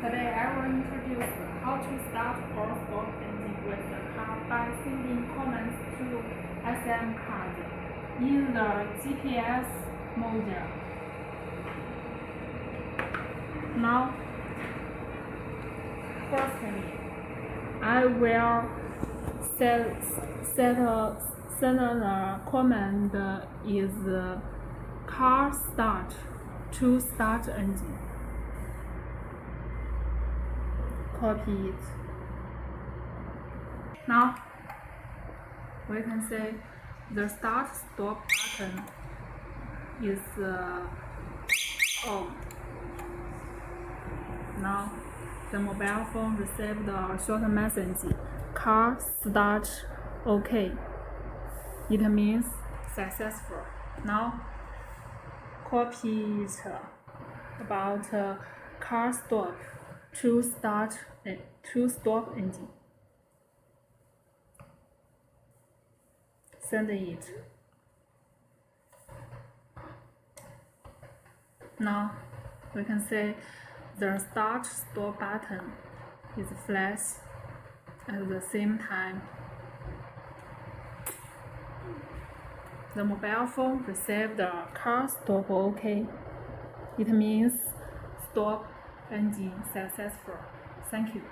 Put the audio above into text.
Today I will introduce how to start or stop engine with the car by sending commands to SM card in the GPS module. Now, firstly, I will send the command is car start to start engine. Copy it. Now we can say the start stop button is on. Now the mobile phone received a short message, car start OK. It means successful. Now copy it about car stop to stop engine. Send it. Now we can say the start stop button is flash at the same time. The mobile phone received a car stop OK. It means stop engine successful. Thank you.